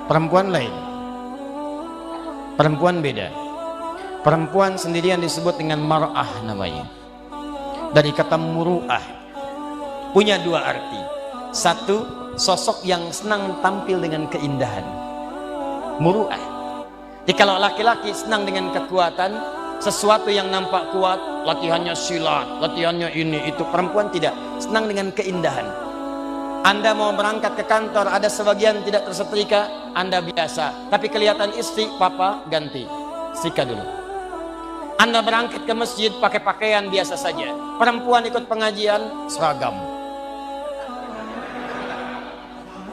Perempuan lain. Perempuan beda. Perempuan sendirian disebut dengan mar'ah namanya. Dari kata muru'ah. Punya dua arti. Satu, sosok yang senang tampil dengan keindahan. Muru'ah. Jadi kalau laki-laki senang dengan kekuatan, sesuatu yang nampak kuat, latihannya silat, latihannya ini, itu. Perempuan tidak, senang dengan keindahan. Anda mau berangkat ke kantor, ada sebagian tidak tersetrika, Anda biasa. Tapi kelihatan istri, papa ganti, setrika dulu. Anda berangkat ke masjid pakai pakaian biasa saja. Perempuan ikut pengajian, seragam.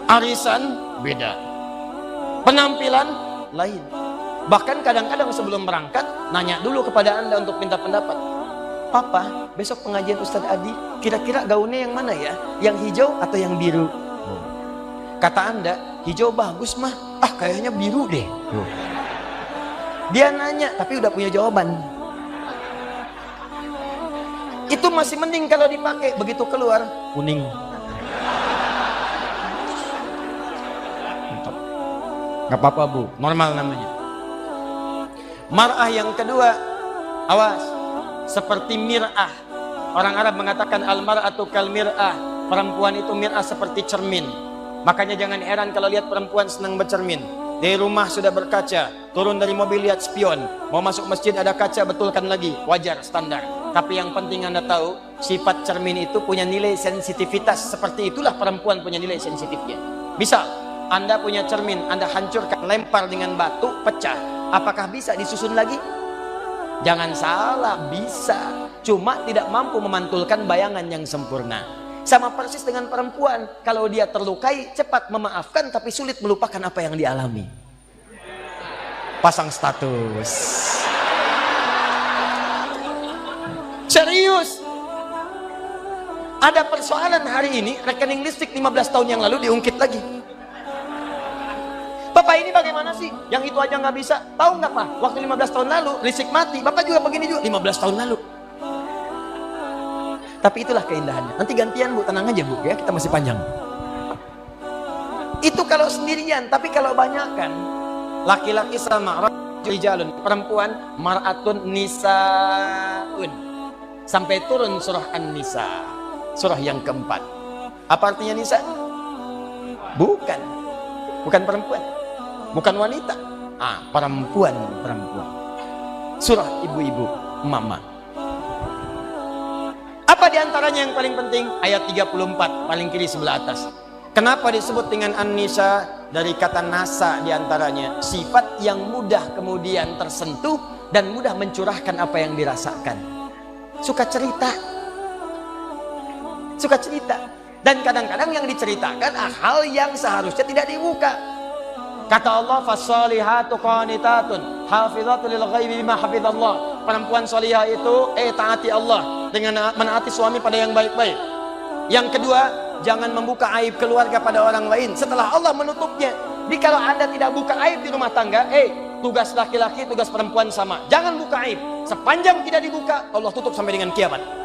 Arisan, beda. Penampilan, lain. Bahkan kadang-kadang sebelum berangkat, nanya dulu kepada Anda untuk minta pendapat. Papa, besok pengajian Ustadz Adi, kira-kira gaunnya yang mana ya? Yang hijau atau yang biru? Kata Anda, hijau bagus mah. Ah, kayaknya biru deh. Dia nanya, tapi udah punya jawaban. Itu masih mending kalau dipakai. Begitu keluar, kuning. Gak apa-apa bu, normal namanya. Mar'ah yang kedua, awas, seperti mir'ah. Orang Arab mengatakan al-mar'atu kal mir'ah. Perempuan itu mir'ah seperti cermin. Makanya jangan heran kalau lihat perempuan senang bercermin. Dari rumah sudah berkaca, turun dari mobil lihat spion, mau masuk masjid ada kaca, betulkan lagi, wajar, standar. Tapi yang penting Anda tahu, sifat cermin itu punya nilai sensitivitas. Seperti itulah perempuan punya nilai sensitifnya. Misal, Anda punya cermin, Anda hancurkan, lempar dengan batu, pecah. Apakah bisa disusun lagi? Jangan salah, bisa. Cuma tidak mampu memantulkan bayangan yang sempurna. Sama persis dengan perempuan. Kalau dia terlukai, cepat memaafkan, tapi sulit melupakan apa yang dialami. Pasang status. Serius. Ada persoalan hari ini, rekening listrik 15 tahun yang lalu diungkit lagi. Bapak ini bagaimana sih? Yang itu aja nggak bisa. Tahu nggak Pak? Waktu 15 tahun lalu listrik mati. Bapak juga begini juga 15 tahun lalu. Tapi itulah keindahannya. Nanti gantian bu, tenang aja bu ya, kita masih panjang. Itu kalau sendirian. Tapi kalau banyak kan, laki-laki sama rijalun, perempuan mar'atun nisaun. Sampai turun surah An-Nisa, surah yang keempat. Apa artinya nisa? Bukan perempuan. Bukan wanita, perempuan. Surah ibu-ibu, mama. Apa diantaranya yang paling penting? Ayat 34, paling kiri sebelah atas. Kenapa disebut dengan An-Nisa? Dari kata nasa diantaranya. Sifat yang mudah kemudian tersentuh dan mudah mencurahkan apa yang dirasakan. Suka cerita. Dan kadang-kadang yang diceritakan hal yang seharusnya tidak dibuka. Kata Allah, fasalihatu qanitatun hafizatu lil ghaibi bima hafizallah. Perempuan salihah itu taati Allah dengan menaati suami pada yang baik-baik. Yang kedua, jangan membuka aib keluarga pada orang lain setelah Allah menutupnya. Jadi kalau Anda tidak buka aib di rumah tangga, tugas laki-laki, tugas perempuan sama. Jangan buka aib. Sepanjang tidak dibuka, Allah tutup sampai dengan kiamat.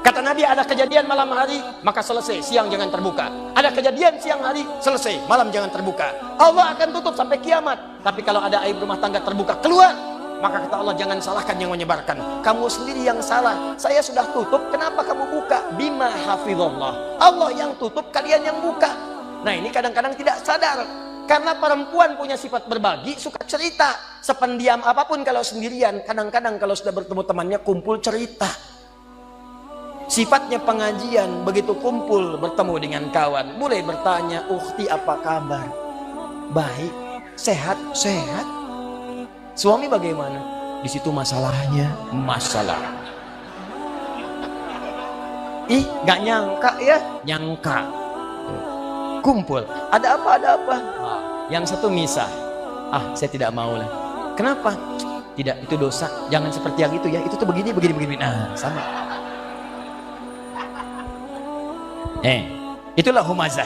Kata Nabi, ada kejadian malam hari, maka selesai, siang jangan terbuka. Ada kejadian siang hari, selesai, malam jangan terbuka. Allah akan tutup sampai kiamat. Tapi kalau ada aib rumah tangga terbuka, keluar. Maka kata Allah, jangan salahkan yang menyebarkan. Kamu sendiri yang salah. Saya sudah tutup, kenapa kamu buka? Bima hafizallah. Allah yang tutup, kalian yang buka. Nah ini kadang-kadang tidak sadar. Karena perempuan punya sifat berbagi, suka cerita. Sependiam apapun kalau sendirian, kadang-kadang kalau sudah bertemu temannya, kumpul cerita. Sifatnya pengajian, begitu kumpul bertemu dengan kawan, mulai bertanya, "Ukhti apa kabar?" "Baik." "Sehat?" "Sehat." "Suami bagaimana?" "Di situ masalahnya." "Masalah." Ih, gak nyangka ya? Nyangka. Kumpul, "Ada apa, ada apa?" Yang satu misah. Saya tidak mau lah." "Kenapa?" "Tidak, itu dosa, jangan seperti yang itu ya, itu tuh begini. Nah, sama. Itulah humazah.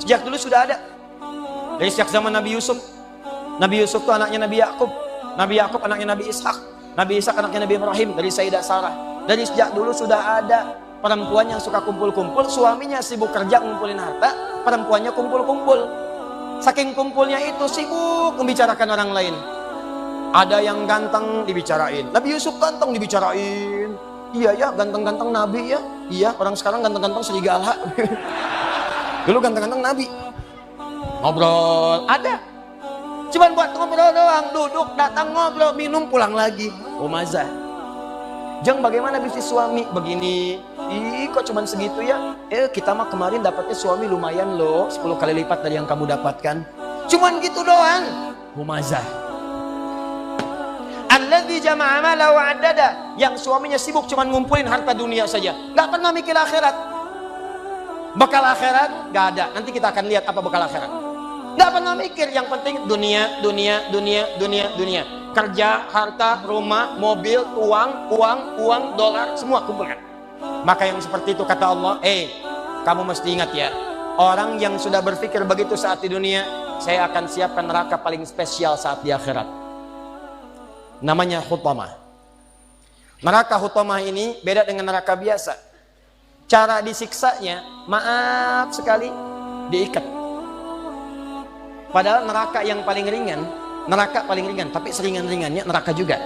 Sejak dulu sudah ada. Dari sejak zaman Nabi Yusuf. Nabi Yusuf itu anaknya Nabi Yakub. Nabi Yakub anaknya Nabi Ishak. Nabi Ishak anaknya Nabi Ibrahim. Dari Sayyidah Sarah. Dari sejak dulu sudah ada. Perempuan yang suka kumpul-kumpul, suaminya sibuk kerja ngumpulin harta, perempuannya kumpul-kumpul. Saking kumpulnya itu sibuk membicarakan orang lain. Ada yang ganteng dibicarain, Nabi Yusuf ganteng dibicarain. Iya ya, ganteng-ganteng Nabi ya. Iya, orang sekarang ganteng-ganteng serigala. Dulu ganteng-ganteng Nabi. Ngobrol, ada. Cuman buat ngobrol doang, duduk, datang ngobrol, minum, pulang lagi. Humazah. Jeng, bagaimana bisnis suami? Begini. Ih, kok cuman segitu ya? Kita mah kemarin dapatnya suami lumayan loh, 10 kali lipat dari yang kamu dapatkan. Cuman gitu doang. Humazah. Alladzi jama'a mala wa 'addada, yang suaminya sibuk cuman ngumpulin harta dunia saja, nggak pernah mikir akhirat. Bekal akhirat nggak ada. Nanti kita akan lihat apa bekal akhirat. Nggak pernah mikir, yang penting dunia, dunia, dunia, dunia, dunia. Kerja, harta, rumah, mobil, uang, dolar, semua kumpulkan. Maka yang seperti itu kata Allah, kamu mesti ingat ya, orang yang sudah berpikir begitu saat di dunia, saya akan siapkan neraka paling spesial saat di akhirat. Namanya Hutamah. Neraka Hutamah ini beda dengan neraka biasa. Cara disiksanya, maaf sekali, diikat. Padahal neraka yang paling ringan, tapi seringan-ringannya neraka juga.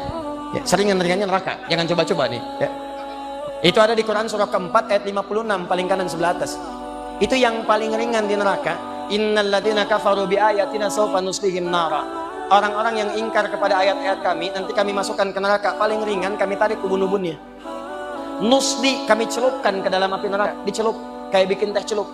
Ya, seringan-ringannya neraka. Jangan coba-coba nih. Ya. Itu ada di Quran surah keempat ayat 56 paling kanan sebelah atas. Itu yang paling ringan di neraka. Innal ladzina kafaru bi ayatina sawfa nuslihim nara. Orang-orang yang ingkar kepada ayat-ayat kami, nanti kami masukkan ke neraka. Paling ringan kami tarik ubun-ubunnya. Nusli, kami celupkan ke dalam api neraka. Dicelup, kayak bikin teh celup.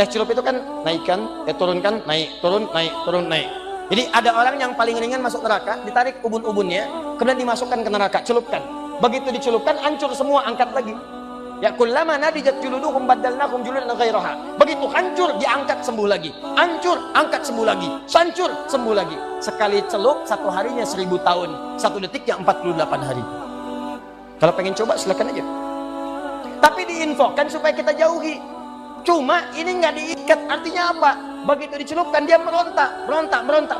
Teh celup itu kan naikkan, turunkan, naik, turun, naik, turun, naik. Jadi ada orang yang paling ringan masuk neraka, ditarik ubun-ubunnya, kemudian dimasukkan ke neraka, celupkan. Begitu dicelupkan, hancur semua, angkat lagi. Ya kullama nadijat juluduhum baddalnahum juludan ghairaha. Begitu hancur, diangkat sembuh lagi. Hancur, angkat sembuh lagi. Hancur, sembuh lagi. Sekali celup, 1 harinya 1000 tahun. 1 detiknya 48 hari. Kalau pengen coba silakan aja. Tapi diinfokan supaya kita jauhi. Cuma ini nggak diikat, artinya apa? Begitu dicelupkan dia merontak,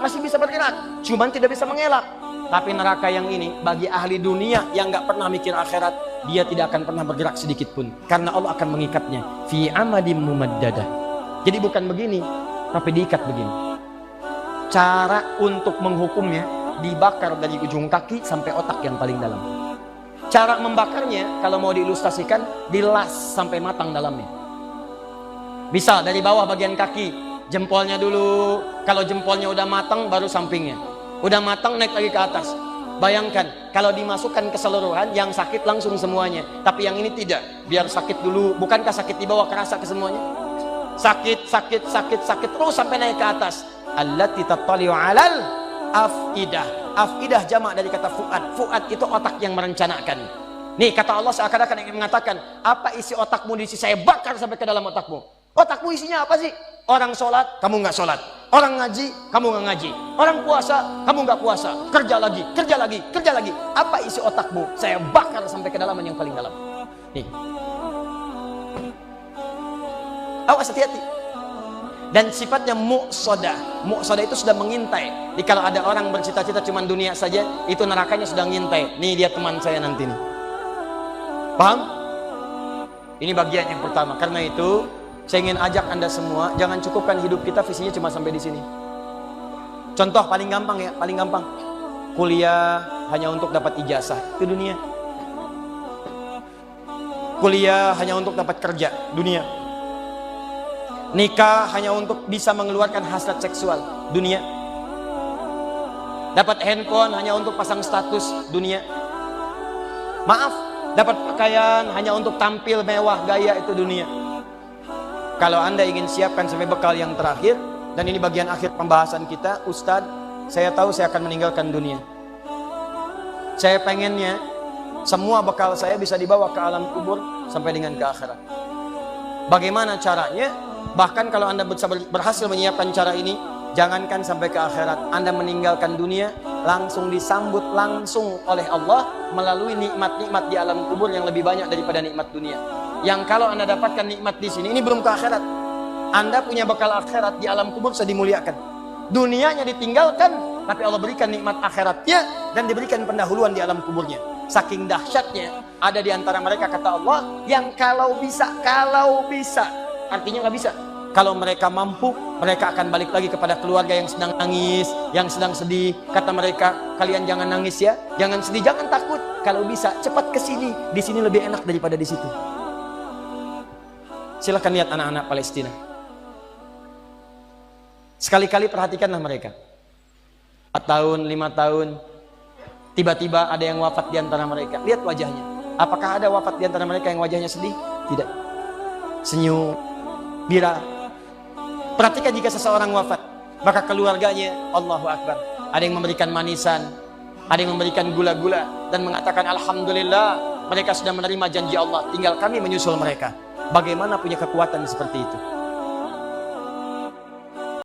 masih bisa bergerak. Cuman tidak bisa mengelak. Tapi neraka yang ini, bagi ahli dunia yang nggak pernah mikir akhirat, dia tidak akan pernah bergerak sedikit pun. Karena Allah akan mengikatnya. Fi amadim mumaddadah. Jadi bukan begini, tapi diikat begini. Cara untuk menghukumnya, dibakar dari ujung kaki sampai otak yang paling dalam. Cara membakarnya, kalau mau diilustrasikan, dilas sampai matang dalamnya. Misal dari bawah bagian kaki, jempolnya dulu. Kalau jempolnya udah matang, baru sampingnya. Udah matang, naik lagi ke atas. Bayangkan, kalau dimasukkan keseluruhan, yang sakit langsung semuanya. Tapi yang ini tidak, biar sakit dulu. Bukankah sakit di bawah kerasa ke semuanya? Sakit, terus sampai naik ke atas. Allati tattali'u 'alal afidah. Afidah jamak dari kata fuad. Fuad itu otak yang merencanakan. Nih kata Allah seakan-akan ingin mengatakan, apa isi otakmu diisi saya bakar sampai ke dalam otakmu. Otakmu isinya apa sih? Orang sholat, kamu nggak sholat. Orang ngaji, kamu nggak ngaji. Orang puasa, kamu nggak puasa. Kerja lagi. Apa isi otakmu? Saya bakar sampai ke dalam yang paling dalam. Nih. Awas, hati-hati. Dan sifatnya muqsadah. Muqsadah itu sudah mengintai. Jadi kalau ada orang bercita-cita cuma dunia saja, itu nerakanya sudah ngintai. Nih dia teman saya nanti nih. Paham? Ini bagian yang pertama. Karena itu saya ingin ajak Anda semua, jangan cukupkan hidup kita visinya cuma sampai di sini. Contoh paling gampang ya, paling gampang. Kuliah hanya untuk dapat ijazah, itu dunia. Kuliah hanya untuk dapat kerja, dunia. Nikah hanya untuk bisa mengeluarkan hasrat seksual, dunia. Dapat handphone hanya untuk pasang status, dunia. Maaf, dapat pakaian hanya untuk tampil mewah, gaya, itu dunia. Kalau Anda ingin siapkan sampai bekal yang terakhir, dan ini bagian akhir pembahasan kita, Ustadz, saya tahu saya akan meninggalkan dunia. Saya pengennya semua bekal saya bisa dibawa ke alam kubur sampai dengan ke akhirat. Bagaimana caranya? Bahkan kalau Anda berhasil menyiapkan cara ini, jangankan sampai ke akhirat, Anda meninggalkan dunia, langsung disambut langsung oleh Allah melalui nikmat-nikmat di alam kubur yang lebih banyak daripada nikmat dunia. Yang kalau Anda dapatkan nikmat di sini, ini belum ke akhirat. Anda punya bekal akhirat di alam kubur sudah dimuliakan. Dunianya ditinggalkan, tapi Allah berikan nikmat akhiratnya dan diberikan pendahuluan di alam kuburnya. Saking dahsyatnya, Ada di antara mereka, kata Allah, yang kalau bisa, artinya nggak bisa. Kalau mereka mampu, mereka akan balik lagi kepada keluarga yang sedang nangis, yang sedang sedih. Kata mereka, kalian jangan nangis ya, jangan sedih, jangan takut. Kalau bisa, cepat ke sini. Di sini lebih enak daripada di situ. Silahkan lihat anak-anak Palestina. Sekali-kali perhatikanlah mereka. 4 tahun, 5 tahun, tiba-tiba ada yang wafat di antara mereka. Lihat wajahnya. Apakah ada wafat di antara mereka yang wajahnya sedih? Tidak. Senyum, bira. Perhatikan jika seseorang wafat, maka keluarganya, Allahu Akbar, ada yang memberikan manisan, ada yang memberikan gula-gula, dan mengatakan alhamdulillah, mereka sudah menerima janji Allah, tinggal kami menyusul mereka. Bagaimana punya kekuatan seperti itu?